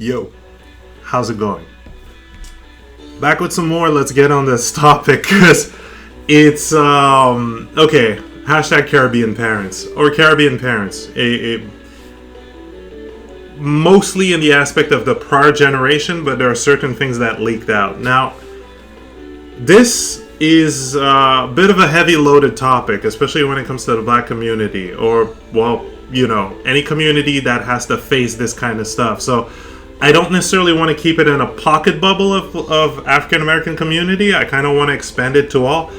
Yo, how's it going? Back with some more. Let's get on this topic because it's okay. Hashtag Caribbean parents or Caribbean parents. Mostly in the aspect of the prior generation, but there are certain things that leaked out. Now, this is a bit of a heavy loaded topic, especially when it comes to the black community or, well, any community that has to face this kind of stuff. So I don't necessarily want to keep it in a pocket bubble of African American community. I kind of want to expand it to all,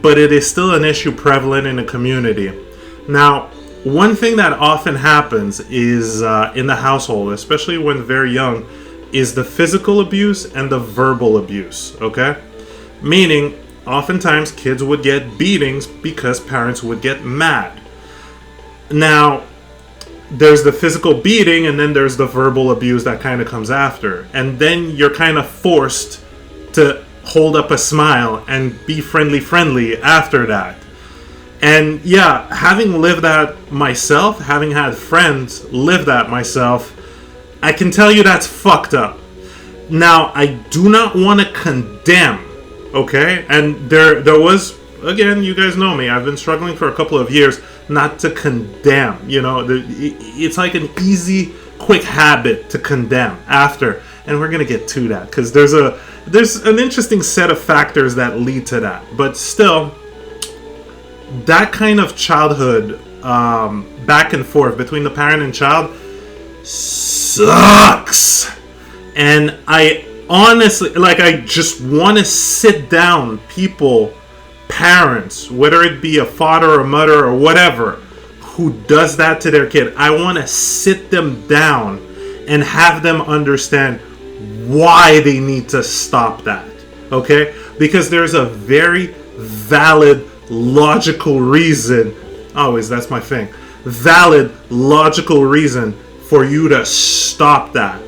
but it is still an issue prevalent in the community. Now, one thing that often happens is in the household, especially when very young, is the physical abuse and the verbal abuse, okay? Meaning, oftentimes kids would get beatings because parents would get mad. Now, there's the physical beating and then there's the verbal abuse that kind of comes after. And then you're kind of forced to hold up a smile and be friendly after that. And yeah, having lived that myself, having had friends live that myself, I can tell you that's fucked up. Now, I do not want to condemn, okay? And there was, again, you guys know me, I've been struggling for a couple of years not to condemn. It's like an easy, quick habit to condemn after. And we're going to get to that because there's an interesting set of factors that lead to that. But still, that kind of childhood back and forth between the parent and child sucks. And I honestly, I just want to sit down parents, whether it be a father or a mother or whatever, who does that to their kid. I want to sit them down and have them understand why they need to stop that, okay? Because there's a very valid, logical reason, always, that's my thing, valid, logical reason for you to stop that.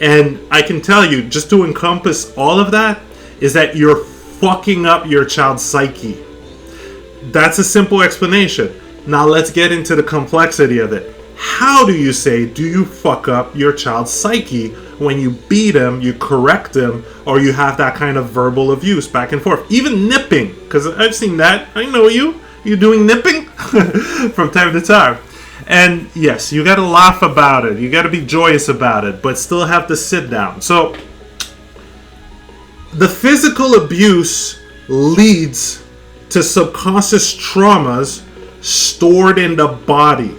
And I can tell you, just to encompass all of that, is that you're fucking up your child's psyche. That's a simple explanation. Now let's get into the complexity of it. How do you fuck up your child's psyche when you beat him, you correct him, or you have that kind of verbal abuse back and forth? Even nipping, because I've seen that. I know you're doing nipping from time to time. And yes, you gotta laugh about it, you gotta be joyous about it, but still have to sit down. So the physical abuse leads to subconscious traumas stored in the body.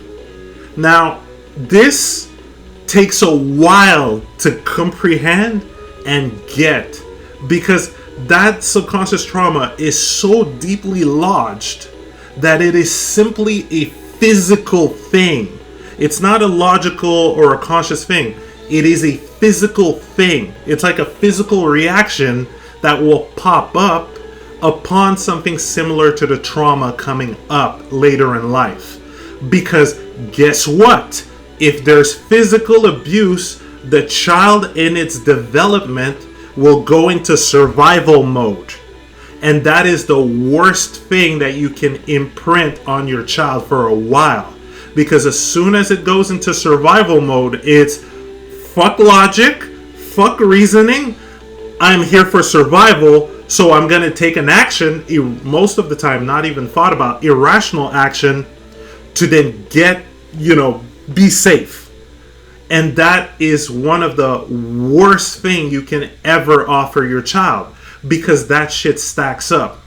Now, this takes a while to comprehend and get, because that subconscious trauma is so deeply lodged that it is simply a physical thing. It's not a logical or a conscious thing. It is a physical thing. It's like a physical reaction that will pop up upon something similar to the trauma coming up later in life. Because guess what? If there's physical abuse, the child in its development will go into survival mode. And that is the worst thing that you can imprint on your child for a while. Because as soon as it goes into survival mode, it's fuck logic, fuck reasoning, I'm here for survival, so I'm going to take an action, most of the time not even thought about, irrational action, to then get, be safe. And that is one of the worst thing you can ever offer your child, because that shit stacks up.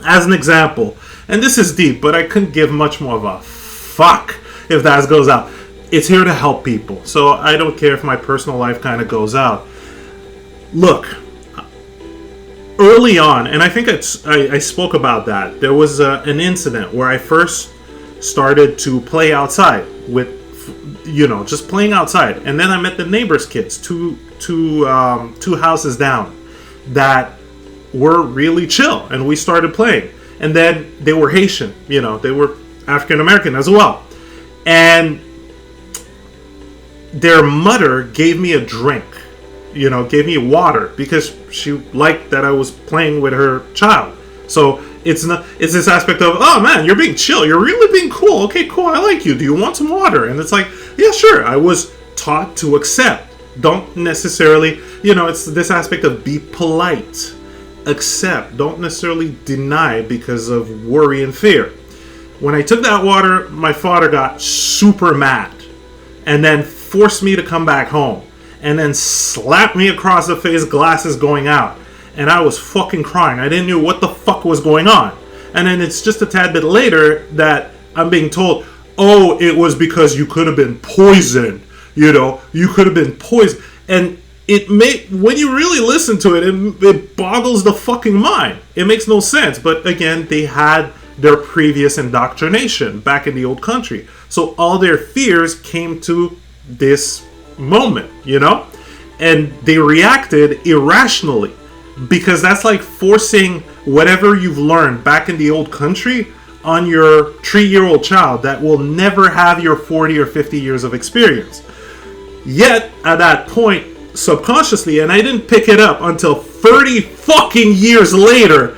As an example, and this is deep, but I couldn't give much more of a fuck if that goes out. It's here to help people, so I don't care if my personal life kind of goes out. Look, early on, and I think I spoke about that, there was an incident where I first started to play outside with, just playing outside. And then I met the neighbor's kids, two houses down, that were really chill. And we started playing. And then they were Haitian, they were African American as well. And their mother gave me a drink, gave me water, because she liked that I was playing with her child. So it's this aspect of, oh man, you're being chill, you're really being cool, I like you, do you want some water? And it's like, yeah, sure. I was taught to accept Don't necessarily, it's this aspect of be polite. Accept. Don't necessarily deny because of worry and fear. When I took that water, my father got super mad and then forced me to come back home and then slapped me across the face, glasses going out. And I was fucking crying. I didn't know what the fuck was going on. And then it's just a tad bit later that I'm being told, oh, it was because you could have been poisoned. You could have been poisoned. And when you really listen to it, it boggles the fucking mind. It makes no sense. But again, they had their previous indoctrination back in the old country. So all their fears came to this moment, and they reacted irrationally, because that's like forcing whatever you've learned back in the old country on your 3-year-old child that will never have your 40 or 50 years of experience. Yet at that point, subconsciously, and I didn't pick it up until 30 fucking years later.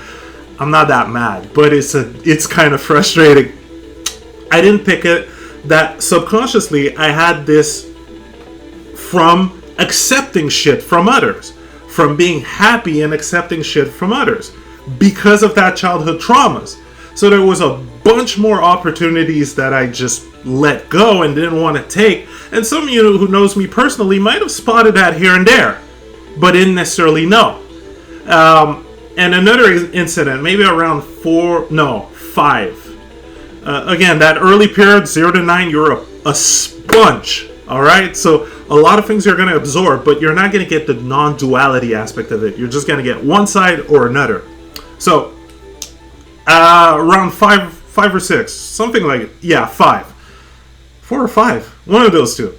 I'm not that mad, but it's kind of frustrating. I didn't pick it that subconsciously I had this from accepting shit from others, from being happy and accepting shit from others because of that childhood traumas. So there was a bunch more opportunities that I just let go and didn't want to take. And some of you who knows me personally might have spotted that here and there, but didn't necessarily know. And another incident, maybe around 5. Again, that early period, 0 to 9, you're a sponge. All right, so a lot of things you're going to absorb, but you're not going to get the non-duality aspect of it. You're just going to get one side or another. So around 5 or 6, something like it. Yeah, 5, 4 or 5, one of those two.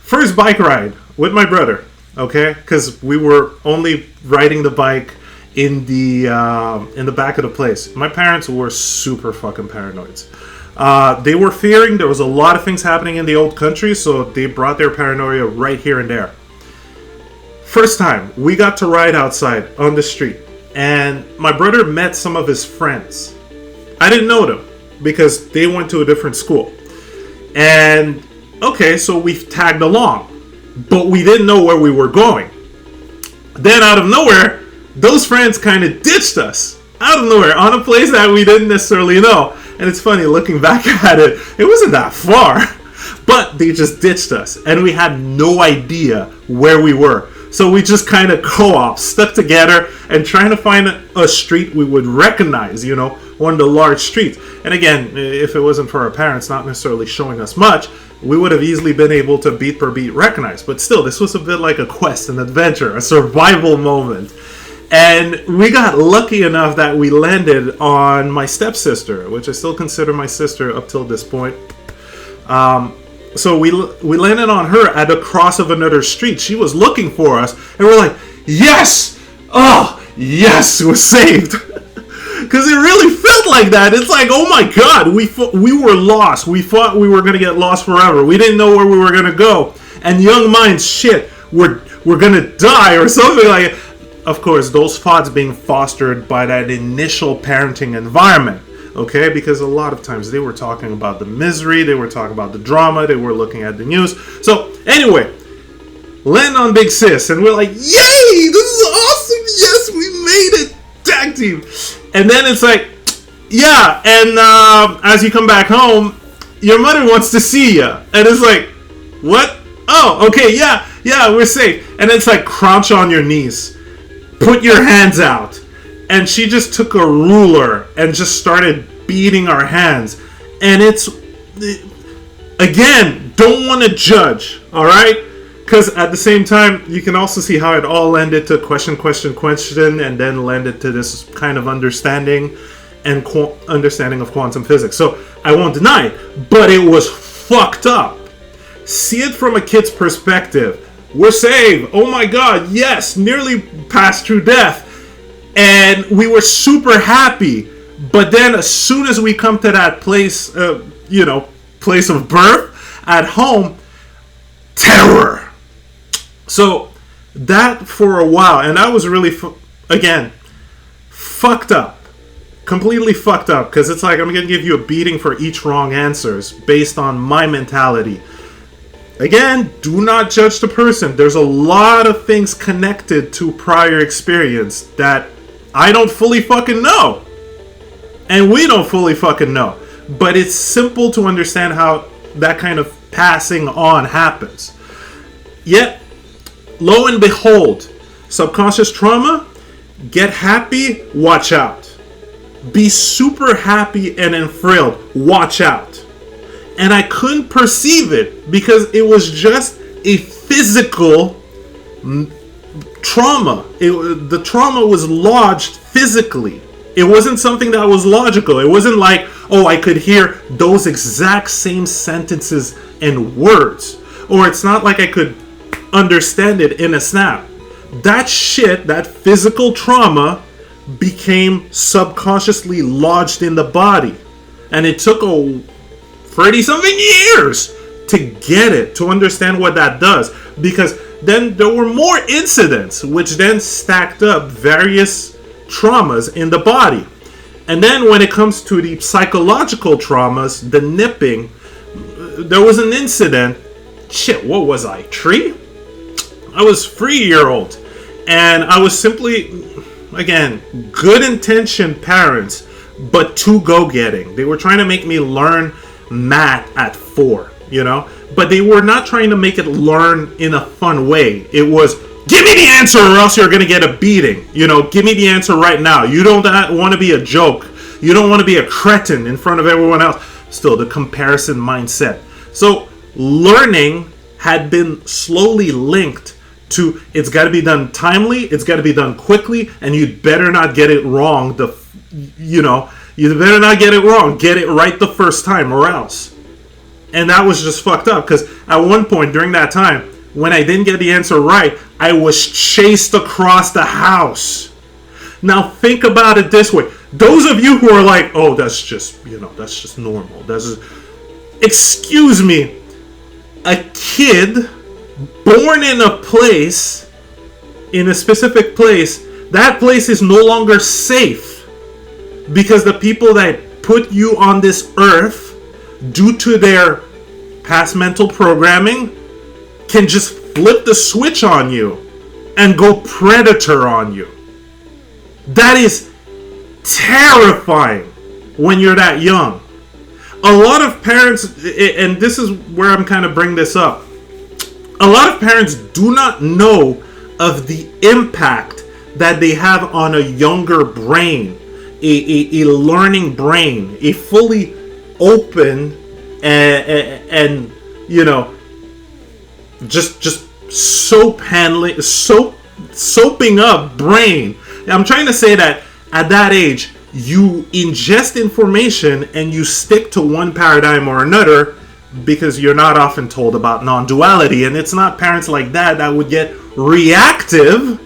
First bike ride with my brother. Okay, because we were only riding the bike in the back of the place. My parents were super fucking paranoids. They were fearing there was a lot of things happening in the old country, so they brought their paranoia right here and there. First time, we got to ride outside on the street, and my brother met some of his friends. I didn't know them because they went to a different school. And, okay, so we tagged along, but we didn't know where we were going. Then out of nowhere, those friends kind of ditched us out of nowhere on a place that we didn't necessarily know. And it's funny, looking back at it, it wasn't that far. But they just ditched us. And we had no idea where we were. So we just kind of co-op, stuck together, and trying to find a street we would recognize, one of the large streets. And again, if it wasn't for our parents not necessarily showing us much, we would have easily been able to beat per beat recognize. But still, this was a bit like a quest, an adventure, a survival moment. And we got lucky enough that we landed on my stepsister, which I still consider my sister up till this point. So we landed on her at the cross of another street. She was looking for us, and we're like, yes! Oh, yes, we're saved! Because it really felt like that. It's like, oh my god, we were lost. We thought we were going to get lost forever. We didn't know where we were going to go. And young minds, shit, we're going to die or something like that. Of course, those thoughts being fostered by that initial parenting environment, okay? Because a lot of times they were talking about the misery, they were talking about the drama, they were looking at the news. So, anyway, land on Big Sis, and we're like, yay, this is awesome, yes, we made it, tag team. And then it's like, yeah, and as you come back home, your mother wants to see you. And it's like, what? Oh, okay, yeah, we're safe. And it's like, crouch on your knees. Put your hands out. And she just took a ruler and just started beating our hands. And it's, again, don't want to judge, all right? Because at the same time, you can also see how it all lended to question, and then lended to this kind of understanding and understanding of quantum physics. So I won't deny it, but it was fucked up. See it from a kid's perspective. We're saved. Oh my God, yes, nearly passed through death. And we were super happy. But then as soon as we come to that place, place of birth, at home, terror. So that for a while, and that was really, again, fucked up. Completely fucked up. Because it's like, I'm going to give you a beating for each wrong answers based on my mentality. Again, do not judge the person. There's a lot of things connected to prior experience that I don't fully fucking know. And we don't fully fucking know. But it's simple to understand how that kind of passing on happens. Yet, lo and behold, subconscious trauma, get happy, watch out. Be super happy and enthralled, watch out. And I couldn't perceive it because it was just a physical trauma. The trauma was lodged physically. It wasn't something that was logical. It wasn't like, oh, I could hear those exact same sentences and words. Or it's not like I could understand it in a snap. That shit, that physical trauma, became subconsciously lodged in the body. And it took 30-something years to get it, to understand what that does. Because then there were more incidents, which then stacked up various traumas in the body. And then when it comes to the psychological traumas, the nipping, there was an incident. Shit, what was I? Tree? I was 3-year-old. And I was simply, again, good intentioned parents, but too go-getting. They were trying to make me learn math at 4, you know? But they were not trying to make it learn in a fun way. It was, give me the answer or else you're going to get a beating. You know, give me the answer right now. You don't want to be a joke. You don't want to be a cretin in front of everyone else. Still, the comparison mindset. So, learning had been slowly linked to, it's got to be done timely, it's got to be done quickly, and you'd better not get it wrong. You better not get it wrong. Get it right the first time or else. And that was just fucked up because at one point during that time, when I didn't get the answer right, I was chased across the house. Now think about it this way. Those of you who are like, oh, that's just normal. Excuse me, a kid born in a place, in a specific place, that place is no longer safe because the people that put you on this earth, due to their past mental programming, can just flip the switch on you and go predator on you. That is terrifying when you're that young. A lot of parents, and this is where I'm kind of bringing this up, a lot of parents do not know of the impact that they have on a younger brain, a learning brain, a fully open and you know, just soaping up brain. I'm trying to say that at that age, you ingest information and you stick to one paradigm or another because you're not often told about non-duality. And it's not parents like that would get reactive,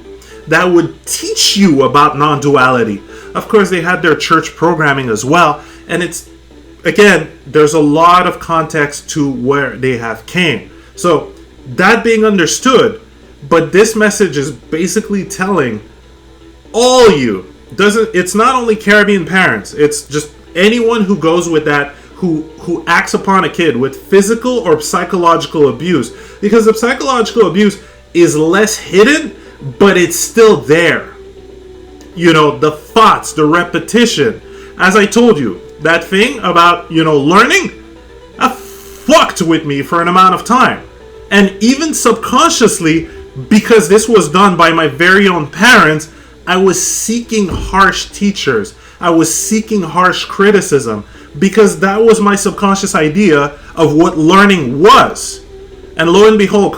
that would teach you about non-duality. Of course, they had their church programming as well. And it's, again, there's a lot of context to where they have came. So that being understood, but this message is basically telling all you, it's not only Caribbean parents, it's just anyone who goes with that, who acts upon a kid with physical or psychological abuse, because the psychological abuse is less hidden, but it's still there. You know, the thoughts, the repetition. As I told you, that thing about, learning, that fucked with me for an amount of time. And even subconsciously, because this was done by my very own parents, I was seeking harsh teachers. I was seeking harsh criticism because that was my subconscious idea of what learning was. And lo and behold,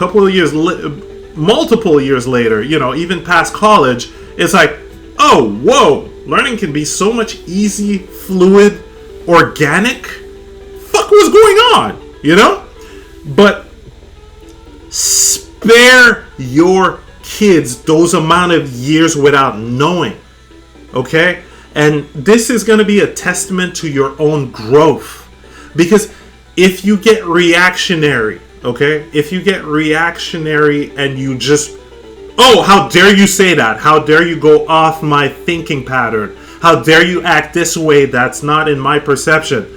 multiple years later, even past college, it's like, oh, whoa, learning can be so much easy, fluid, organic. Fuck was going on, But spare your kids those amount of years without knowing, okay? And this is going to be a testament to your own growth, because if you get reactionary, okay, if you get reactionary and you just, oh, how dare you say that, how dare you go off my thinking pattern, how dare you act this way, that's not in my perception,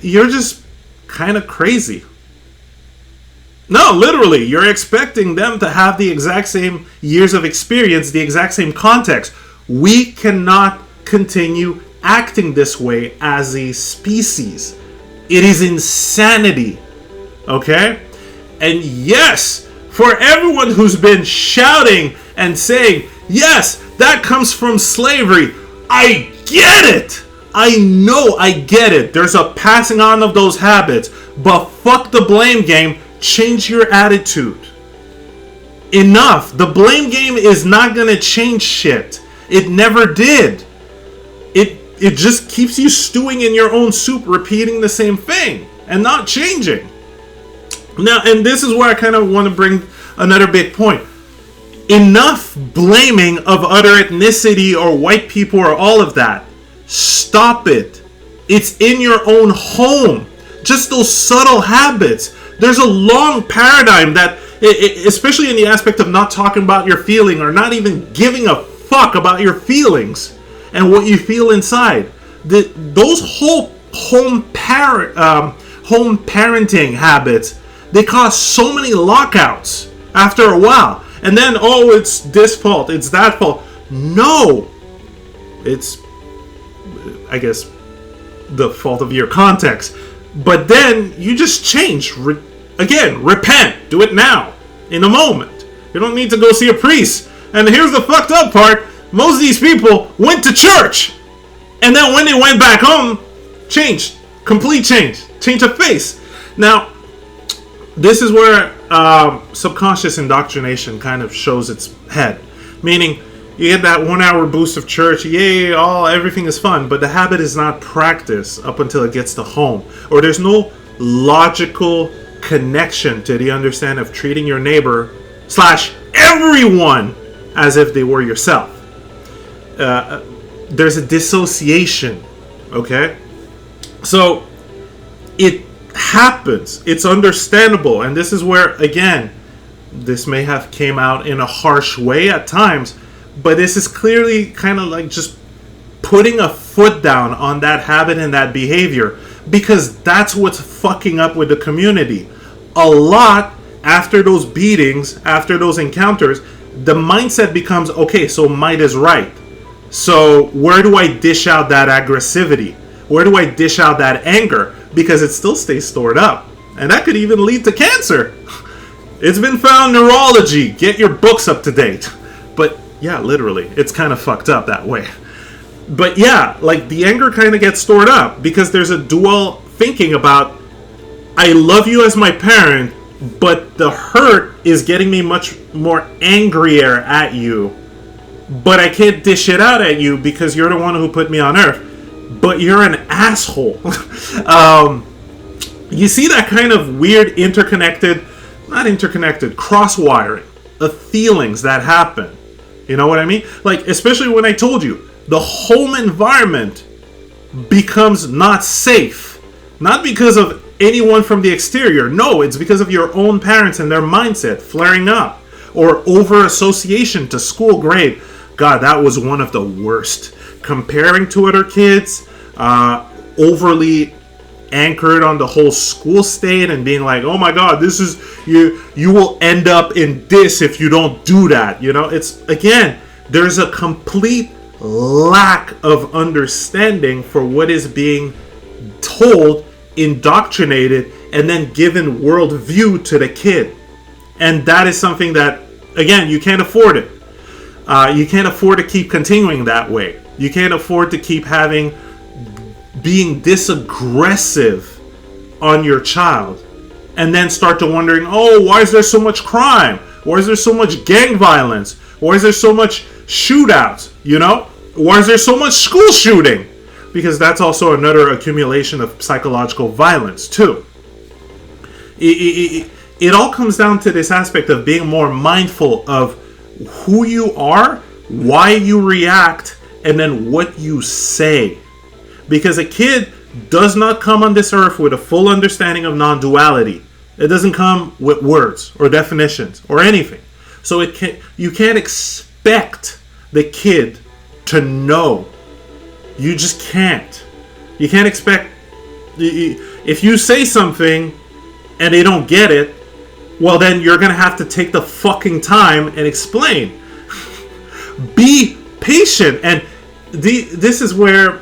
you're just kind of crazy. No, literally, you're expecting them to have the exact same years of experience, the exact same context. We cannot continue acting this way as a species. It is insanity. Okay? And yes, for everyone who's been shouting and saying, yes, that comes from slavery, I get it. I know, I get it. There's a passing on of those habits. But fuck the blame game. Change your attitude. Enough. The blame game is not going to change shit. It never did. It just keeps you stewing in your own soup, repeating the same thing and not changing. Now, and this is where I kind of want to bring another big point. Enough blaming of other ethnicity or white people or all of that. Stop it. It's in your own home. Just those subtle habits. There's a long paradigm that, especially in the aspect of not talking about your feeling or not even giving a fuck about your feelings and what you feel inside. Those whole home parenting habits, they cause so many lockouts after a while. And then, oh, it's this fault, it's that fault. No. It's, I guess, the fault of your context. But then you just change. Again, repent. Do it now. In a moment. You don't need to go see a priest. And here's the fucked up part. Most of these people went to church. And then when they went back home, changed. Complete change. Change of face. Now, this is where subconscious indoctrination kind of shows its head. Meaning, you get that 1 hour boost of church, yay, everything is fun, but the habit is not practiced up until it gets to home. Or there's no logical connection to the understanding of treating your neighbor / everyone as if they were yourself. There's a dissociation, okay? So, it happens. It's understandable. And this is where, again, this may have came out in a harsh way at times, but this is clearly kind of like just putting a foot down on that habit and that behavior, because that's what's fucking up with the community. A lot after those beatings, after those encounters, the mindset becomes, okay, so might is right. So where do I dish out that aggressivity? Where do I dish out that anger? Because it still stays stored up. And that could even lead to cancer. It's been found in neurology. Get your books up to date. But yeah, literally, it's kind of fucked up that way. But yeah, like the anger kind of gets stored up because there's a dual thinking about, I love you as my parent, but the hurt is getting me much more angrier at you. But I can't dish it out at you because you're the one who put me on earth. But you're an asshole. You see that kind of weird cross-wiring of feelings that happen. You know what I mean? Like, especially when I told you, the home environment becomes not safe. Not because of anyone from the exterior. No, it's because of your own parents and their mindset flaring up. Or over-association to school grade. God, that was one of the worst. Comparing to other kids, overly anchored on the whole school state and being like, oh my God, this is, you will end up in this if you don't do that. You know, it's, again, there's a complete lack of understanding for what is being told, indoctrinated, and then given worldview to the kid. And that is something that, again, you can't afford it. You can't afford to keep continuing that way. You can't afford to keep being this aggressive on your child and then start to wondering, oh, why is there so much crime? Why is there so much gang violence? Why is there so much shootouts? You know? Why is there so much school shooting? Because that's also another accumulation of psychological violence too. It all comes down to this aspect of being more mindful of who you are, why you react, and then what you say. Because a kid does not come on this earth with a full understanding of non-duality. It doesn't come with words or definitions or anything. So you can't expect the kid to know. You just can't. You can't expect, if you say something and they don't get it, well, then you're going to have to take the fucking time and explain. Be patient. And this is where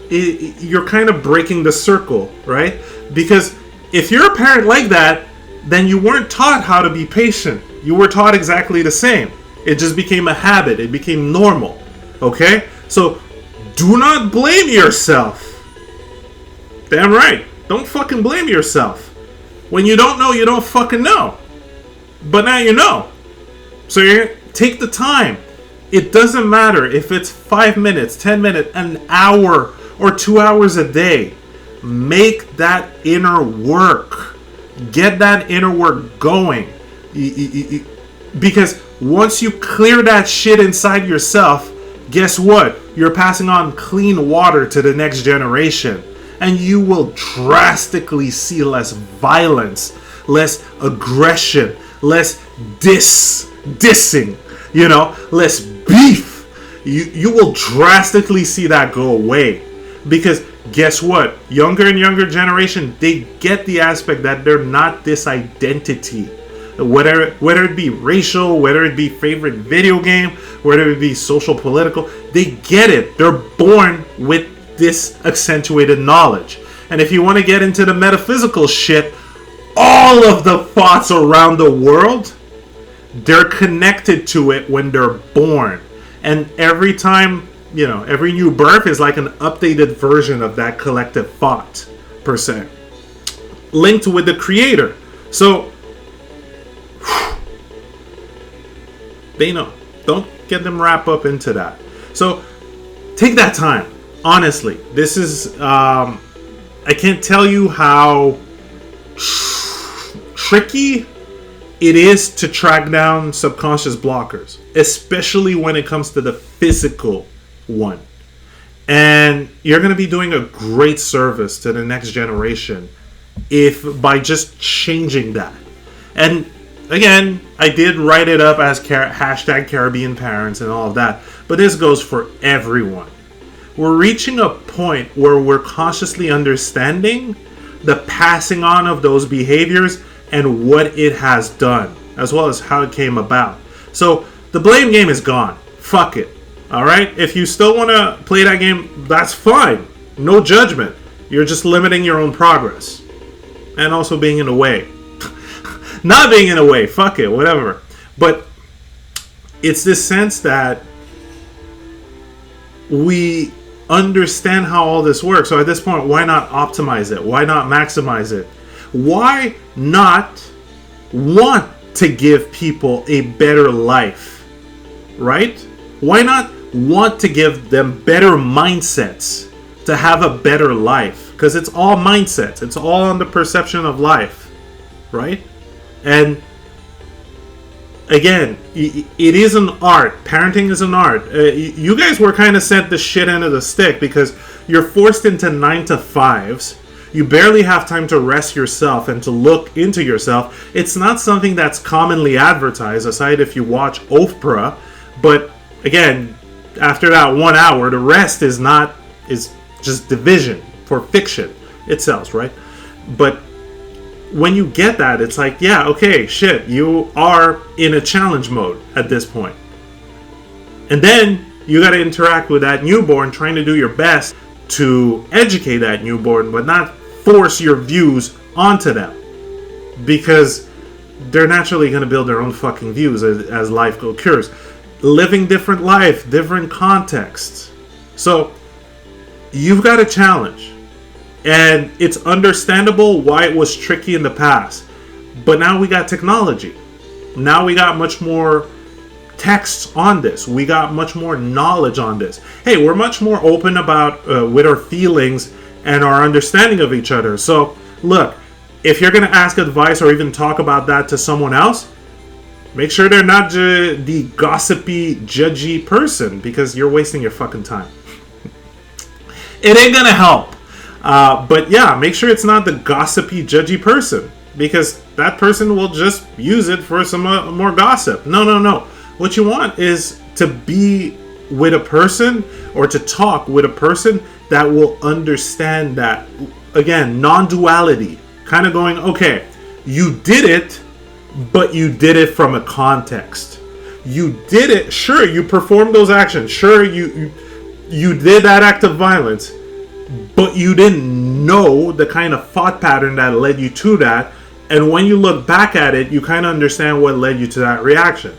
you're kind of breaking the circle, right? Because if you're a parent like that, then you weren't taught how to be patient. You were taught exactly the same. It just became a habit. It became normal. Okay? So do not blame yourself. Damn right. Don't fucking blame yourself. When you don't know, you don't fucking know. But now you know. So you take the time. It doesn't matter if it's 5 minutes, 10 minutes, an hour, or 2 hours a day. Make that inner work. Get that inner work going. Because once you clear that shit inside yourself, guess what? You're passing on clean water to the next generation. And you will drastically see less violence, less aggression, less dissing, less beef. You will drastically see that go away. Because guess what? Younger and younger generation, they get the aspect that they're not this identity. Whether it be racial, whether it be favorite video game, whether it be social, political, they get it. They're born with this accentuated knowledge. And if you want to get into the metaphysical shit, all of the thoughts around the world, they're connected to it when they're born. And every time, every new birth is like an updated version of that collective thought, per se, linked with the creator. So they know. Don't get them wrapped up into that. So take that time. Honestly, this is, I can't tell you how tricky it is to track down subconscious blockers, especially when it comes to the physical one. And you're going to be doing a great service to the next generation if by just changing that. And again, I did write it up as hashtag Caribbean parents and all of that, but this goes for everyone. We're reaching a point where we're consciously understanding the passing on of those behaviors and what it has done, as well as how it came about. So the blame game is gone. Fuck it. Alright? If you still want to play that game, that's fine. No judgment. You're just limiting your own progress. And also being in the way. Not being in the way. Fuck it. Whatever. But it's this sense that we understand how all this works. So at this point, why not optimize it? Why not maximize it? Why not want to give people a better life? Right? Why not want to give them better mindsets to have a better life? Because it's all mindsets. It's all on the perception of life. Right? And again, it is an art. Parenting is an art. You guys were kind of sent the shit end of the stick because you're forced into 9 to 5s. You barely have time to rest yourself and to look into yourself. It's not something that's commonly advertised, aside if you watch Oprah. But again, after that 1 hour, the rest is just division for fiction. It sells, right? But when you get that, it's like, yeah, okay, shit, you are in a challenge mode at this point. And then you got to interact with that newborn, trying to do your best to educate that newborn, but not force your views onto them. Because they're naturally going to build their own fucking views as life occurs. Living different life, different contexts. So you've got a challenge. And it's understandable why it was tricky in the past. But now we got technology. Now we got much more texts on this. We got much more knowledge on this. Hey, we're much more open about with our feelings and our understanding of each other. So, look, if you're going to ask advice or even talk about that to someone else, make sure they're not the gossipy, judgy person, because you're wasting your fucking time. It ain't going to help. But yeah, make sure it's not the gossipy, judgy person, because that person will just use it for some more gossip. No. What you want is to be with a person or to talk with a person that will understand that, again, non-duality. Kind of going, okay, you did it, but you did it from a context. You did it, sure, you performed those actions, sure, you did that act of violence, but you didn't know the kind of thought pattern that led you to that. And when you look back at it, you kind of understand what led you to that reaction.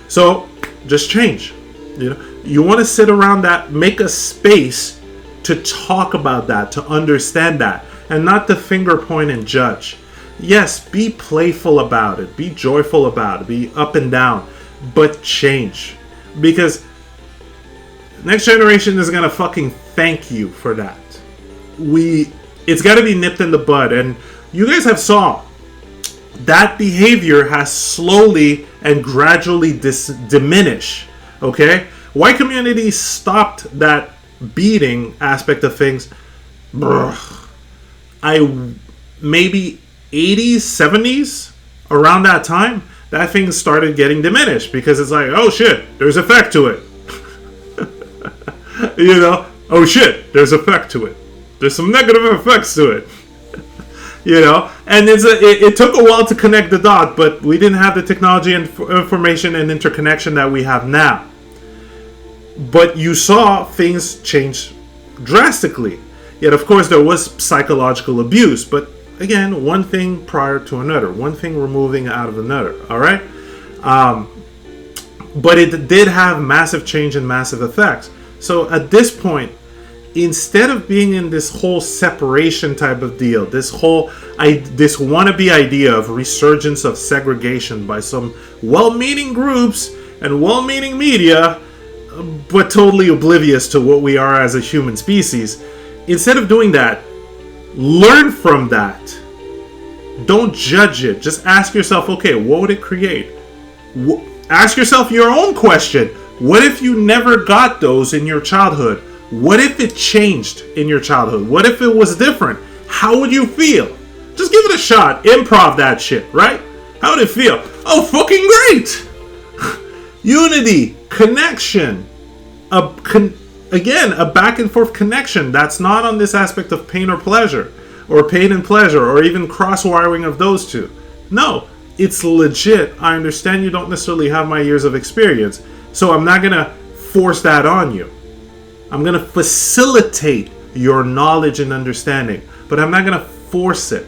So just change. You want to sit around that, make a space to talk about that, to understand that, and not to finger point and judge. Yes, be playful about it, be joyful about it, be up and down, but change. Because next generation is gonna fucking thank you for that. It's got to be nipped in the bud, and you guys have saw that behavior has slowly and gradually diminished. Okay, white community stopped that beating aspect of things. Maybe 80s, 70s, around that time, that thing started getting diminished because it's like, oh shit, there's effect to it. Oh shit, there's effect to it. There's some negative effects to it. And it took a while to connect the dot, but we didn't have the technology and information and interconnection that we have now. But you saw things change drastically. Yet, of course, there was psychological abuse. But again, one thing prior to another, one thing removing out of another. All right. But it did have massive change and massive effects. So at this point, instead of being in this whole separation type of deal, this wannabe idea of resurgence of segregation by some well-meaning groups and well-meaning media, but totally oblivious to what we are as a human species, instead of doing that, learn from that. Don't judge it. Just ask yourself, okay, what would it create? Ask yourself your own question. What if you never got those in your childhood? What if it changed in your childhood? What if it was different? How would you feel? Just give it a shot. Improv that shit, right? How would it feel? Oh, fucking great! Unity, connection. Again, a back and forth connection that's not on this aspect of pain or pleasure, or pain and pleasure, or even cross-wiring of those two. No, it's legit. I understand you don't necessarily have my years of experience, so I'm not going to force that on you. I'm going to facilitate your knowledge and understanding, but I'm not going to force it.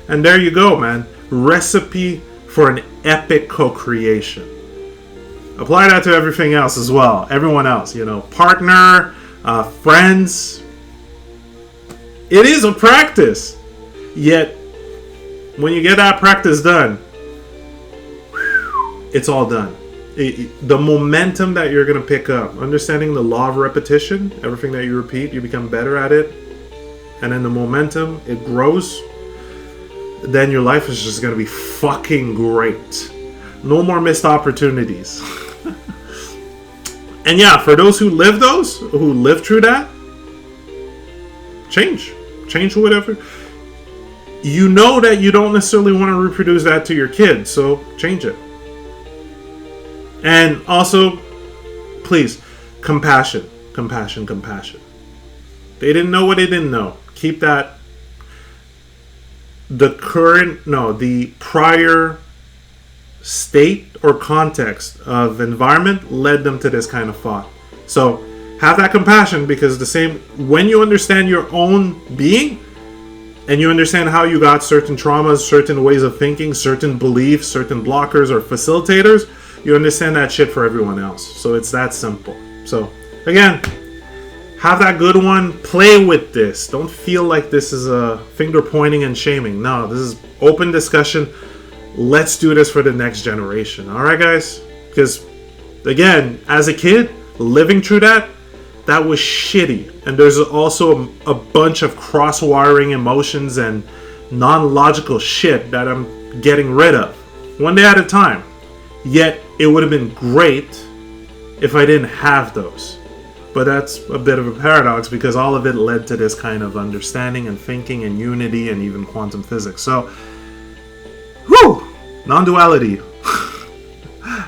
And there you go, man. Recipe for an epic co-creation. Apply that to everything else as well. Everyone else, partner, friends. It is a practice. Yet, when you get that practice done, it's all done. The momentum that you're going to pick up, understanding the law of repetition, everything that you repeat, you become better at it. And then the momentum, it grows. Then your life is just going to be fucking great. No more missed opportunities. And yeah, for those who live through that, change whatever. You know that you don't necessarily want to reproduce that to your kids, so change it. And also, please, compassion. They didn't know what they didn't know. Keep that. The prior state or context of environment led them to this kind of thought. So have that compassion, because when you understand your own being and you understand how you got certain traumas, certain ways of thinking, certain beliefs, certain blockers or facilitators, you understand that shit for everyone else. So it's that simple. So again, have that good one. Play with this. Don't feel like this is a finger pointing and shaming. No, this is open discussion. Let's do this for the next generation. All right, guys? Because, again, as a kid, living through that was shitty. And there's also a bunch of cross-wiring emotions and non-logical shit that I'm getting rid of. One day at a time. Yet, it would have been great if I didn't have those. But that's a bit of a paradox, because all of it led to this kind of understanding and thinking and unity and even quantum physics. So, non-duality.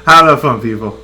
Have that fun, people.